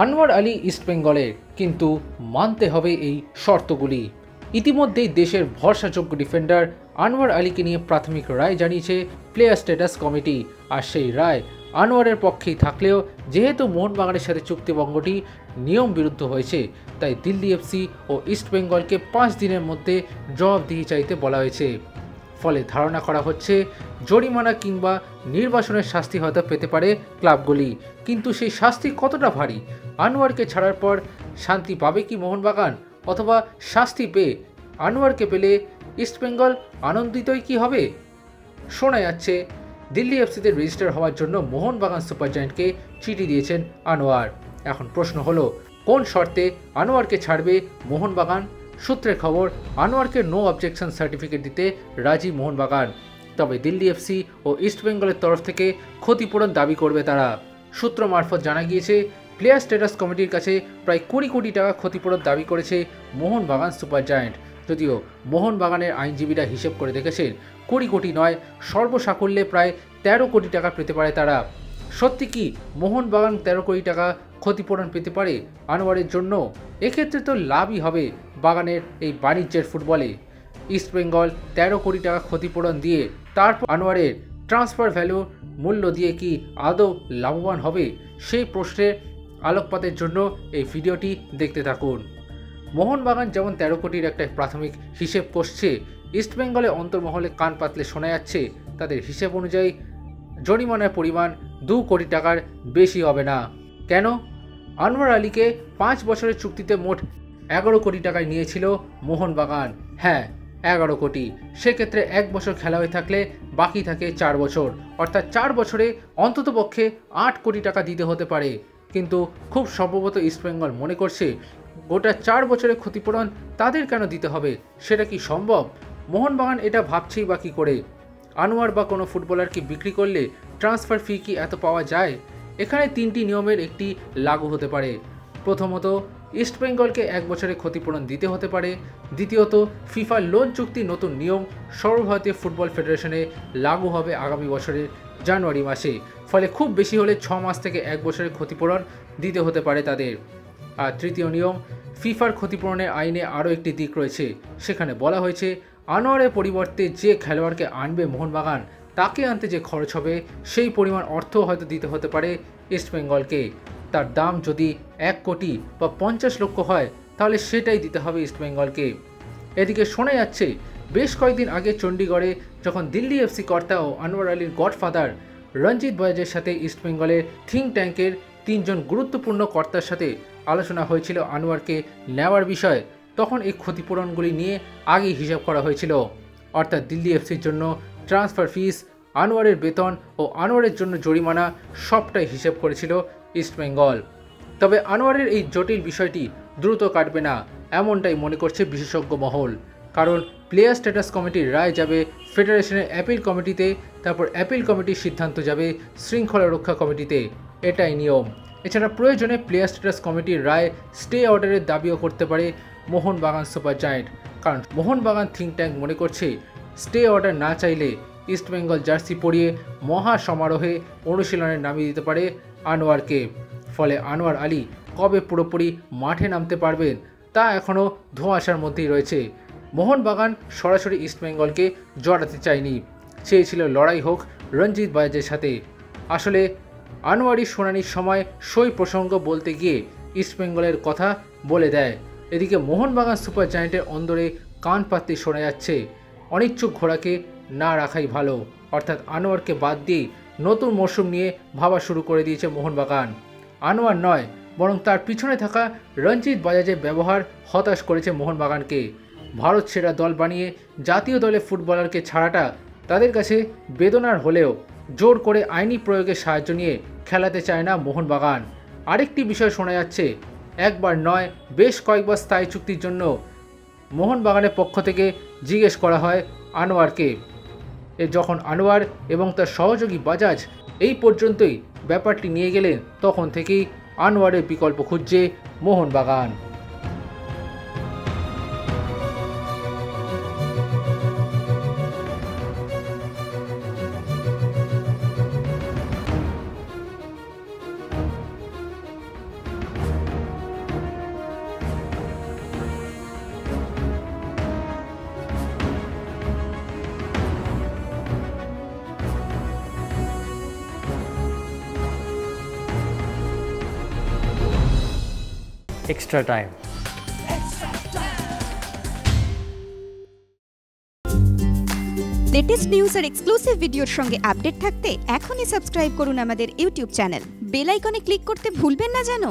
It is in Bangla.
আনোয়ার আলী ইস্টবেঙ্গলের, কিন্তু মানতে হবে এই শর্তগুলি। ইতিমধ্যেই দেশের ভরসাযোগ্য ডিফেন্ডার আনোয়ার আলীকে নিয়ে প্রাথমিক রায় জানিয়েছে প্লেয়ার স্ট্যাটাস কমিটি। আর সেই রায় আনোয়ারের পক্ষেই থাকলেও যেহেতু মোহনবাগানের সাথে চুক্তিভঙ্গটি নিয়ম বিরুদ্ধ হয়েছে, তাই দিল্লি এফসি ও ইস্টবেঙ্গলকে 5 দিনের মধ্যে জবাবদিহি চাইতে বলা হয়েছে। ফলে ধারণা করা হচ্ছে জরিমানা কিংবা নির্বাসনের শাস্তি হয়তো পেতে পারে ক্লাবগুলি। কিন্তু সেই শাস্তি কতটা ভারী? আনোয়ারকে ছাড়ার পর শান্তি পাবে কি মোহনবাগান, অথবা শাস্তি পেয়ে আনোয়ারকে পেলে ইস্টবেঙ্গল আনন্দিতই কি হবে? শোনা যাচ্ছে দিল্লি এফসিতে রেজিস্টার হওয়ার জন্য মোহনবাগান সুপার জায়ান্টকে চিঠি দিয়েছেন আনোয়ার। এখন প্রশ্ন হলো, কোন শর্তে আনোয়ারকে ছাড়বে মোহনবাগান? সূত্রের খবর, আনোয়ারকে নো অবজেকশন সার্টিফিকেট দিতে রাজি মোহনবাগান। তবে দিল্লি এফসি ও ইস্টবেঙ্গলের তরফ থেকে ক্ষতিপূরণ দাবি করবে তারা। সূত্র মারফত জানা গিয়েছে, প্লেয়ার স্ট্যাটাস কমিটির কাছে প্রায় 20 কোটি টাকা ক্ষতিপূরণ দাবি করেছে মোহনবাগান সুপার জায়ান্ট। যদিও মোহনবাগানের আইনজীবীরা হিসেব করে দেখেছেন 20 কোটি নয়, সর্বসাকুল্যে প্রায় 13 কোটি টাকা পেতে পারে তারা। সত্যি কি মোহনবাগান 13 কোটি টাকা ক্ষতিপূরণ পেতে পারে আনোয়ারের জন্য? এক্ষেত্রে তো লাভই হবে বাগানের এই বাণিজ্যের ফুটবলে। ইস্টবেঙ্গল 13 কোটি টাকা ক্ষতিপূরণ দিয়ে তারপর আনোয়ারের ট্রান্সফার ভ্যালু মূল্য দিয়ে কি আদৌ লাভবান হবে? সেই প্রশ্নের আলোকপাতের জন্য এই ভিডিওটি দেখতে থাকুন। মোহনবাগান যেমন 13 কোটির একটা প্রাথমিক হিসেব করছে, ইস্টবেঙ্গলে অন্তর্মহলে কান পাতলে শোনা যাচ্ছে তাদের হিসেব অনুযায়ী জরিমানার পরিমাণ 2 কোটি টাকার বেশি হবে না। কেন? আনোয়ার আলীকে 5 বছরের চুক্তিতে মোট 11 কোটি টাকায় নিয়েছিল মোহনবাগান। হ্যাঁ, 11 কোটি। সেক্ষেত্রে 1 বছর খেলা হয়ে থাকলে বাকি থাকে 4 বছর, অর্থাৎ 4 বছরে অন্ততপক্ষে 8 কোটি টাকা দিতে হতে পারে। কিন্তু খুব সম্ভবত ইস্টবেঙ্গল মনে করছে গোটা 4 বছরের ক্ষতিপূরণ তাদের কেন দিতে হবে? সেটা কি সম্ভব? মোহনবাগান এটা ভাবছেই বা কী করে? আনোয়ার বা কোনো ফুটবলারকে বিক্রি করলে ট্রান্সফার ফি কি এত পাওয়া যায়? এখানে 3টি নিয়মের একটি লাগু হতে পারে। প্রথমত, ইস্টবেঙ্গলকে 1 বছরের ক্ষতিপূরণ দিতে হতে পারে। দ্বিতীয়ত, ফিফা লোন চুক্তি নতুন নিয়ম সর্বভারতীয় ফুটবল ফেডারেশনে লাগু হবে আগামী বছরের জানুয়ারি মাসে। ফলে খুব বেশি হলে 6 মাস থেকে 1 বছরের ক্ষতিপূরণ দিতে হতে পারে তাদের। আর তৃতীয় নিয়ম, ফিফার ক্ষতিপূরণের আইনে আরও একটি দিক রয়েছে। সেখানে বলা হয়েছে আনোয়ারের পরিবর্তে যে খেলোয়াড়কে আনবে মোহনবাগান, তাকে আনতে যে খরচ হবে সেই পরিমাণ অর্থ হয়তো দিতে হতে পারে ইস্টবেঙ্গলকে। তার দাম যদি 1 কোটি বা 50 লক্ষ হয়, তাহলে সেটাই দিতে হবে ইস্টবেঙ্গলকে। এদিকে শোনা যাচ্ছে বেশ কয়েকদিন আগে চণ্ডীগড়ে যখন দিল্লি এফসি কর্তা ও আনোয়ার আলীর গডফাদার রঞ্জিত বয়াজের সাথে ইস্টবেঙ্গলের থিঙ্ক ট্যাঙ্কের 3 জন গুরুত্বপূর্ণ কর্তার সাথে আলোচনা হয়েছিল আনোয়ারকে নেওয়ার বিষয়ে, তখন এই ক্ষতিপূরণগুলি নিয়ে আগেই হিসাব করা হয়েছিল। অর্থাৎ দিল্লি এফসির জন্য ট্রান্সফার ফিস, আনোয়ারের বেতন ও আনোয়ারের জন্য জরিমানা সবটাই হিসেব করেছিল ইস্টবেঙ্গল। তবে আনোয়ারের এই জটিল বিষয়টি দ্রুত কাটবে না, এমনটাই মনে করছে বিশেষজ্ঞ মহল। কারণ প্লেয়ার স্ট্যাটাস কমিটির রায় যাবে ফেডারেশনের অ্যাপিল কমিটিতে, তারপর অ্যাপিল কমিটির সিদ্ধান্ত যাবে শৃঙ্খলা রক্ষা কমিটিতে। এটাই নিয়ম। এছাড়া প্রয়োজনে প্লেয়ার স্ট্যাটাস কমিটির রায় স্টে অর্ডারের দাবিও করতে পারে মোহনবাগান সুপার জায়ান্ট। কারণ মোহনবাগান থিঙ্ক ট্যাঙ্ক মনে করছে স্টে অর্ডার না চাইলে ইস্টবেঙ্গল জার্সি পরিয়ে মহা সমারোহে অনুশীলনে নামিয়ে দিতে পারে আনোয়ারকে। ফলে আনোয়ার আলী কবে পুরোপুরি মাঠে নামতে পারবেন তা এখনও ধোঁয়াশার মধ্যেই রয়েছে। মোহনবাগান সরাসরি ইস্টবেঙ্গলকে জড়াতে চায়নি, চেয়েছিল লড়াই হোক রঞ্জিত বয়াজের সাথে। আসলে আনোয়ারি শুনানির সময় সই প্রসঙ্গ বলতে গিয়ে ইস্টবেঙ্গলের কথা বলে দেয়। এদিকে মোহনবাগান সুপার জায়ান্টের অন্দরে কান পাততে শোনা যাচ্ছে অনিচ্ছুক ঘোড়াকে না রাখাই ভালো। অর্থাৎ আনোয়ারকে বাদ দিয়ে নতুন মরশুম নিয়ে ভাবা শুরু করে দিয়েছে মোহনবাগান। আনোয়ার নয়, বরং তার পিছনে থাকা রঞ্জিত বয়াজের ব্যবহার হতাশ করেছে মোহনবাগানকে। ভারত সেরা দল বানিয়ে জাতীয় দলে ফুটবলারকে ছাড়াটা তাদের কাছে বেদনার হলেও জোর করে আইনি প্রয়োগের সাহায্য নিয়ে খেলাতে চায় না মোহনবাগান। আরেকটি বিষয় শোনা যাচ্ছে, একবার নয় বেশ কয়েকবার স্থায়ী চুক্তির জন্য মোহনবাগানের পক্ষ থেকে জিজ্ঞেস করা হয় আনোয়ারকে। যখন আনোয়ার এবং তার সহযোগী বাজাজ এই পর্যন্তই ব্যাপারটি নিয়ে গেলেন, তখন থেকেই আনোয়ারের বিকল্প খুঁজছে Mohun Bagan. extra time. Latest news আর এক্সক্লুসিভ ভিডিওর সঙ্গে আপডেট থাকতে এখনই সাবস্ক্রাইব করুন আমাদের ইউটিউব চ্যানেল। বেল আইকনে ক্লিক করতে ভুলবেন না যেন।